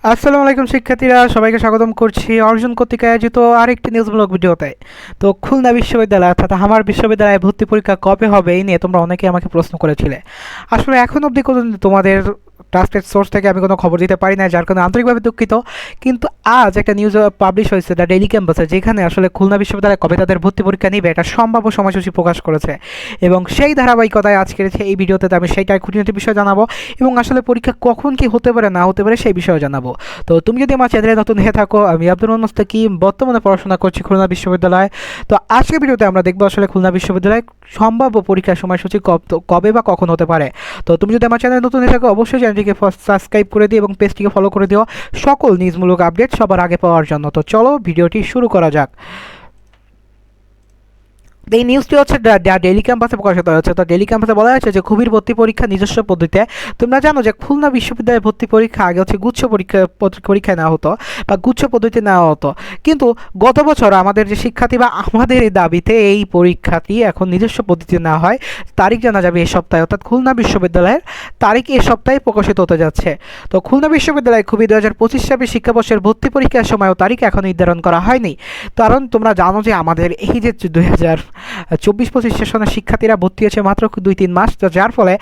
আসসালামু আলাইকুম শিক্ষার্থীরা, সবাইকে স্বাগতম করছি অর্জন কর্তৃক আয়োজিত আরেকটি নিউজমূলক ভিডিওতে। তো খুলনা বিশ্ববিদ্যালয় অর্থাৎ আমার বিশ্ববিদ্যালয়ে ভর্তি পরীক্ষা কবে হবে এই নিয়ে তোমরা অনেকেই আমাকে প্রশ্ন করেছিলে। আসলে এখন অবধি কোনো তোমাদের ট্রাস্টেড সোর্স থেকে আমি কোনো খবর দিতে পারি না, যার কারণে আন্তরিকভাবে দুঃখিত। কিন্তু আজ একটা নিউজ পাবলিশ হয়েছে দ্য ডেইলি ক্যাম্পাসে, যেখানে আসলে খুলনা বিশ্ববিদ্যালয় কবে তাদের ভর্তি পরীক্ষা নেবে এটা সম্ভাব্য সময়সূচি প্রকাশ করেছে। এবং সেই ধারাবাহিকতায় আজকের এই ভিডিওতে আমি সেইটাই খুঁটিনাটি বিষয় জানাবো এবং আসলে পরীক্ষা কখন কি হতে পারে না হতে পারে সেই বিষয়ে জানাবো। তো তুমি যদি আমার চ্যানেলে নতুন হয়ে থাকো, আমি আব্দুল মুস্তাকিম বর্তমানে পড়াশোনা করছি খুলনা বিশ্ববিদ্যালয়ে। তো আজকের ভিডিওতে আমরা দেখবো আসলে খুলনা বিশ্ববিদ্যালয়ে সম্ভাব্য পরীক্ষার সময়সূচি কবে বা কখন হতে পারে। তো তুমি যদি আমার চ্যানেলে নতুন হয়ে থাকো অবশ্যই চ্যানেলটিকে সাবস্ক্রাইব করে দিও এবং পেজটিকে ফলো করে দিও সকল নিউজমূলক আপডেট সবার আগে পাওয়ার জন্য। তো চলো ভিডিওটি শুরু করা যাক। এই নিউজটি হচ্ছে ডেইলি ক্যাম্পাসে প্রকাশিত হয়েছে। তো ডেইলি ক্যাম্পাসে বলা হয়েছে যে খুবির ভর্তি পরীক্ষা নিজস্ব পদ্ধতিতে। তোমরা জানো যে খুলনা বিশ্ববিদ্যালয়ের ভর্তি পরীক্ষা আগে হচ্ছে গুচ্ছ পরীক্ষায় নেওয়া হতো বা গুচ্ছ পদ্ধতিতে নেওয়া হতো, কিন্তু গত বছর আমাদের যে শিক্ষার্থী বা আমাদের এই দাবিতে এই পরীক্ষাটি এখন নিজস্ব পদ্ধতিতে নেওয়া হয়। তারিখ জানা যাবে এই সপ্তাহে, অর্থাৎ খুলনা বিশ্ববিদ্যালয়ের তারিখ এই সপ্তাহে প্রকাশিত হতে যাচ্ছে। তো খুলনা বিশ্ববিদ্যালয়ে খুবই 2025 শিক্ষাবর্ষের ভর্তি পরীক্ষার সময়ও তারিখ এখন নির্ধারণ করা হয়নি, কারণ তোমরা জানো যে আমাদের এই যে 2024-25 সেশনের শিক্ষার্থীরা ভর্তি হয়েছে মাত্র 2-3 মাস, তো যার ফলে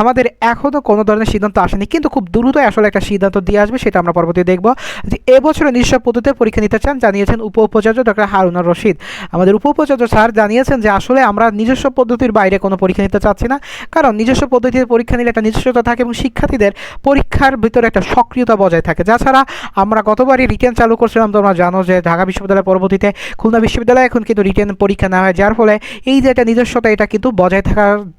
আমাদের এখনও কোনো ধরনের সিদ্ধান্ত আসেনি, কিন্তু খুব দ্রুতই আসলে একটা সিদ্ধান্ত দিয়ে আসবে, সেটা আমরা পরবর্তী দেখব। যে এবছরে নিজস্ব পদ্ধতিতে পরীক্ষা নিতে চান জানিয়েছেন উপাচার্য ডক্টর হারুনুর রশিদ। আমাদের উপাচার্য স্যার জানিয়েছেন যে আসলে আমরা নিজস্ব পদ্ধতির বাইরে কোনো পরীক্ষা নিতে চাচ্ছি না, কারণ নিজস্ব পদ্ধতিতে পরীক্ষা নিলে একটা নিজস্বতা থাকে এবং শিক্ষার্থীদের পরীক্ষার ভিতরে একটা সক্রিয়তা বজায় থাকে। তাছাড়া আমরা গতবারই রিটেন চালু করছিলাম, তোমরা জানো যে ঢাকা বিশ্ববিদ্যালয় পরবর্তীতে খুলনা বিশ্ববিদ্যালয়ে এখন কিন্তু রিটেন পরীক্ষা নেওয়া হয়, যার ফলে এই যে একটা নিজস্বতা এটা কিন্তু বজায়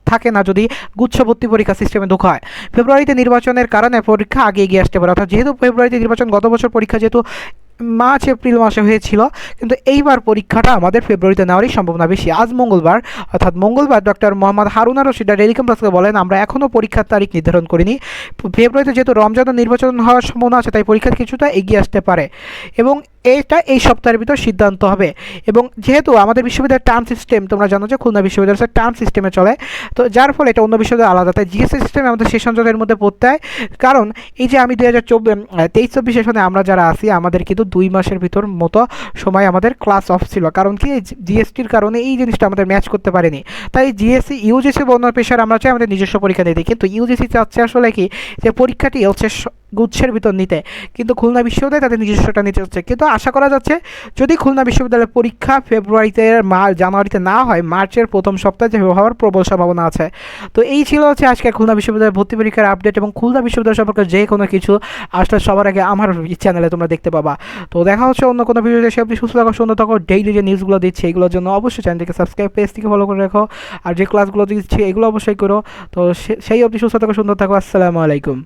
থাকে না যদি গুচ্ছভর্তি পরীক্ষা সিস্টেমে ঢোকা হয়। ফেব্রুয়ারিতে নির্বাচনের কারণে পরীক্ষা আগে এগিয়ে আসতে পারে, অর্থাৎ যেহেতু ফেব্রুয়ারিতে নির্বাচন, গত বছর পরীক্ষা যেহেতু মার্চ এপ্রিল মাসে হয়েছিল, কিন্তু এইবার পরীক্ষাটা আমাদের ফেব্রুয়ারিতে নেওয়ারই সম্ভাবনা বেশি। আজ মঙ্গলবার, অর্থাৎ মঙ্গলবার ডক্টর মোহাম্মদ হারুনুর রশিদ ডেইলি ক্যাম্পাসকে বলেন আমরা এখনও পরীক্ষার তারিখ নির্ধারণ করিনি। ফেব্রুয়ারিতে যেহেতু রমজান নির্বাচন হওয়ার সম্ভাবনা আছে, তাই পরীক্ষা কিছুটা এগিয়ে আসতে পারে এবং এটা এই সপ্তাহের ভিতর সিদ্ধান্ত হবে। এবং যেহেতু আমাদের বিশ্ববিদ্যালয়ের টার্ম সিস্টেম, তোমরা জানো যে খুলনা বিশ্ববিদ্যালয়ের টার্ম সিস্টেমে চলে, তো যার ফলে এটা অন্য বিশ্ববিদ্যালয় আলাদা, তাই জিএসসি সিস্টেমে আমাদের সেশন জটের মধ্যে পড়তে হয়। কারণ এই যে আমি 2023-24 সেশনে আমরা যারা আছি আমাদের কিন্তু 2 মাসের ভিতর মতো সময় আমাদের ক্লাস অফ ছিল, কারণ কি জিএসটির কারণে এই জিনিসটা আমাদের ম্যাচ করতে পারেনি। তাই জিএসসি ইউজিসি বন্যার পেশার আমরা চাই আমাদের নিজস্ব পরীক্ষা নিতে, কিন্তু ইউজিসি চাচ্ছে আসলে কি যে পরীক্ষাটি হচ্ছে গুচ্ছের ভিতর নিতে, কিন্তু খুলনা বিশ্ববিদ্যালয় তাদের নিজস্বটা নিতে হচ্ছে। কিন্তু আশা করা যাচ্ছে যদি খুলনা বিশ্ববিদ্যালয়ের পরীক্ষা ফেব্রুয়ারিতে জানুয়ারিতে না হয়, মার্চের প্রথম সপ্তাহে হওয়ার প্রবল সম্ভাবনা আছে। তো এই ছিল হচ্ছে আজকে খুলনা বিশ্ববিদ্যালয়ের ভর্তি পরীক্ষার আপডেট, এবং খুলনা বিশ্ববিদ্যালয় সম্পর্কে যে কোনো কিছু আসলে সবার আগে আমার চ্যানেলে তোমরা দেখতে পাবা। তো দেখা হচ্ছে অন্য কোনো ভিডিওতে, সে আপনি সুস্থ থাকো, সুন্দর থাকো। ডেইলি যে নিউজগুলো দিচ্ছে এগুলোর জন্য অবশ্যই চ্যানেলটিকে সাবস্ক্রাইব, পেজটিকে ফলো করে রাখো, আর যে ক্লাসগুলো দিচ্ছি এগুলো অবশ্যই করো। তো সেই অবধি সুস্থ থাকো, সুন্দর থাকো। আসসালামু আলাইকুম।